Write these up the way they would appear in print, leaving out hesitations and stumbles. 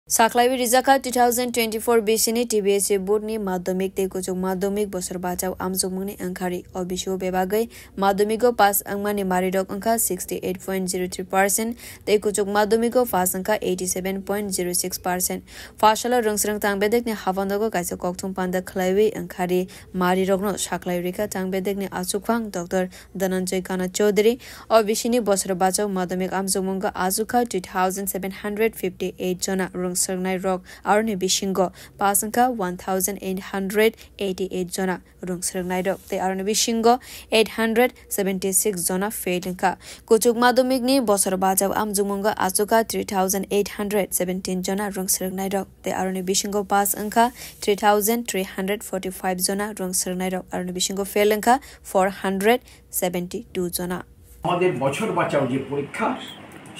Saklaiwi Rizaka 2024 Bishini TBSC Boardni Madhyamik te kuchuk Madhyamik bosor bachau amjungmungni angkhari obishu bebagai Madhyamigo pass angmani maridok angkha 68.03% te kuchuk Madhyamigo pass angkha 87.06%. Fashala rungsrang tangbedekni havandago kaisa kokthung panda khlaiwi angkhari marirokno Saklaiwi Rika tangbedekni achukphang Dr. Dhananjay Kana Chaudhary obishini bosor bachau Madhyamik amjungmunga achukha 2758 jona Sergnai Rock Arni Bishingo Pasangka 1888 jona Rung Sergnai Rock Te Arni Bishingo 876 jona Failinka Kuchuk Madhyamikni Bosor Bachau Amjungmunga Achuka 3817 jona Rung Sergnai Rock Te Arni Bishingo Pasangka 3345 jona Rung Sergnai Rock Arni Bishingo Failinka 472 jona আমাদের বছর বাঁচাও যে পরীক্ষা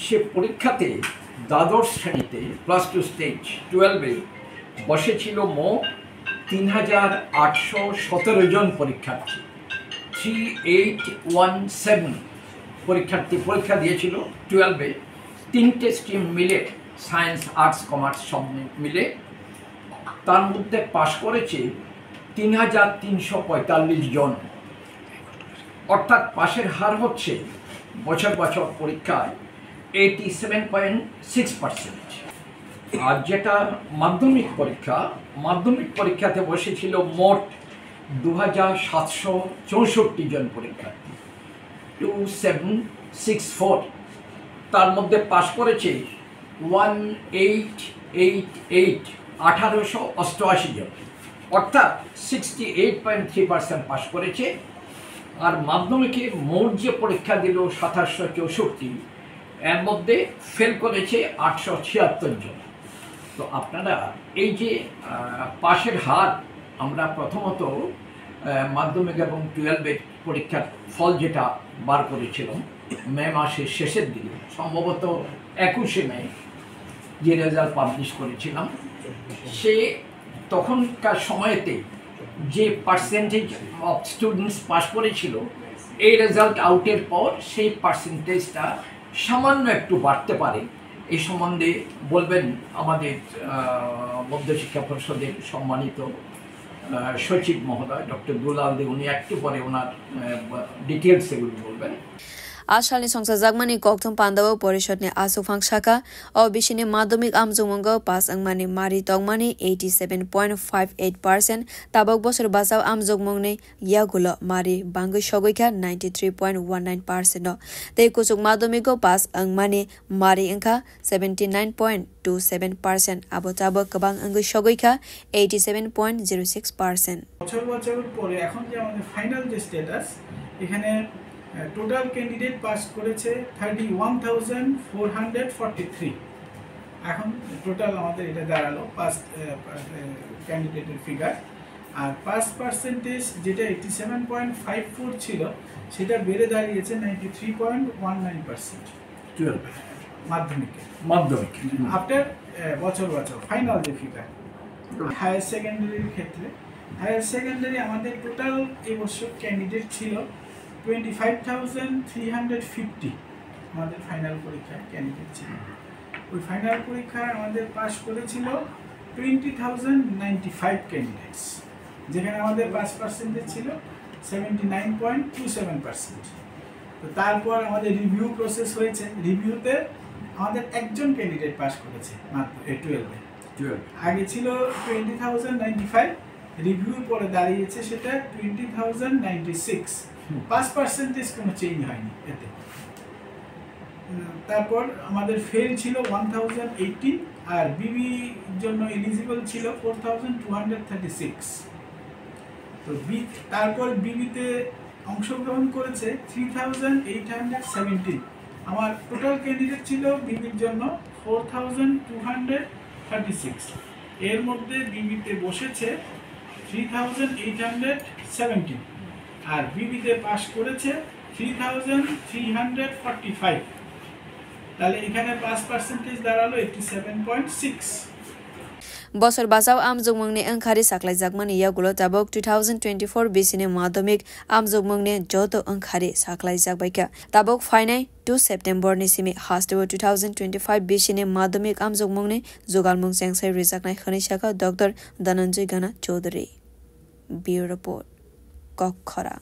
সে পরীক্ষাতে দ্বাদশ শ্রেণীতে plus two stage 12-এ বসেছিল মোট 3817 জন পরীক্ষার্থী 3817 পরীক্ষার্থী পরীক্ষা দিয়েছিল 12-এ তিনটে স্ট্রিম মিলে সায়েন্স আর্টস কমার্স সব মিলে তার মধ্যে পাশ করেছে 3345 জন অর্থাৎ পাশের হার হচ্ছে বছর বছর পরীক্ষায় 87.6% আর যেটা মাধ্যমিক পরীক্ষাতে বসেছিল মোট 2764 জন পরীক্ষার্থী 2764 তার মধ্যে পাশ করেছে 1888 জন অর্থাৎ 68.3% পাশ করেছে আর মাধ্যমিকে মোট যে পরীক্ষা দিল 2764 এর মধ্যে ফেল করেছে 876 জন তো আপনারা এই যে পাশের হার আমরা প্রথমত মাধ্যমিক এবং 12-এর পরীক্ষার ফল যেটা বার করেছিলাম মে মাসের শেষের দিকে সম্ভবত 21 মে যে রেজাল্ট পাবলিশ করেছিলাম সে তখনকার সময়তে যে পার্সেন্টেজ অফ স্টুডেন্টস পাস করেছিল এই রেজাল্ট আউটের পর সেই পার্সেন্টেজটা সামান্য একটু বাড়তে পারে এই সম্বন্ধে বলবেন আমাদের মধ্যশিক্ষা পরিষদের সম্মানিত সচিব মহোদয় ডক্টর দুলাল দে উনি একটু পরে ওনার ডিটেলস এগুলো বলবেন Ashalni Songsa Zagmani Kokthum Pandawa Porishotni Asufang Shaka Obishini Madhyamik Amjungmunga Pas Angmani Mari Tongmani 87.58% Tabak Bosor Basau Amjungmungni Yagulo Mari Bangu Shogoika 93.19% no Te Kuchuk Madhyamiko Pas Angmani Mari Inka 79.27% Abotabo Kabang Angu Shogoika 87.06% বছর বছর পরে এখন যে আমাদের final যে status এখানে total candidate pass করেছে 31,443 এখন টোটাল আমাদের এটা দাঁড়ালো পাস ক্যান্ডিডেটের ফিগার আর পাস পার্সেন্টেজ যেটা 87.54 ছিল সেটা বেড়ে দাঁড়িয়েছে 93.19% 12 মাধ্যমিকে আফটার বছর ফাইনাল যে ফিগার হায়ার সেকেন্ডারির ক্ষেত্রে হায়ার সেকেন্ডারি আমাদের টোটাল এই বছর ক্যান্ডিডেট ছিল 25,350 আমাদের ফাইনাল পরীক্ষায় ক্যান্ডিডেট ছিল ওই ফাইনাল পরীক্ষায় আমাদের পাস করেছিল 20,095 ক্যান্ডিডেটস যেখানে আমাদের পাস পার্সেন্টেজ ছিল 79.27%। তো তারপর আমাদের রিভিউ প্রসেস হয়েছে রিভিউতে আমাদের একজন ক্যান্ডিডেট পাস করেছে মাত্র 12-এ আগে ছিল 20,095 রিভিউ পরে দাঁড়িয়েছে সেটা 20,096 পাস পার্সেন্টেজ কোনো চেঞ্জ হয়নি এতে তারপর আমাদের ফেল ছিল 1018 আর বিবি জন্য এলিজিবল ছিল 4236 তো তারপর বিবিতে অংশগ্রহণ করেছে 3817 আমার টোটাল ক্যান্ডিডেট ছিল বিবির জন্য 4236 এর মধ্যে বিবিতে বসেছে 3817 আর বিবিতে পাস করেছে 3345 তাহলে এখানে পাস পার্সেন্টেজ দাঁড়ালো 87.6 বছর বাসাও আমজুগমংনি ওংখারি সাকলাইজাকমানি ইয়াগুলো তাবক 2024 বিসিনি মাধ্যমিক আমজুগমংনি যত ওংখারি সাকলাইজাকবাইকা তাবক ফাইনাই 2 সেপ্টেম্বর নিসিমি হাস্টেও 2025 বিসিনি মাধ্যমিক আমজুগমংনি জোগালমুং চেংসাই রিজাকনাই খনিশাকা ডক্টর ধনঞ্জয় গানা চৌধুরী ব্যুরো রিপোর্ট কক্ষরা।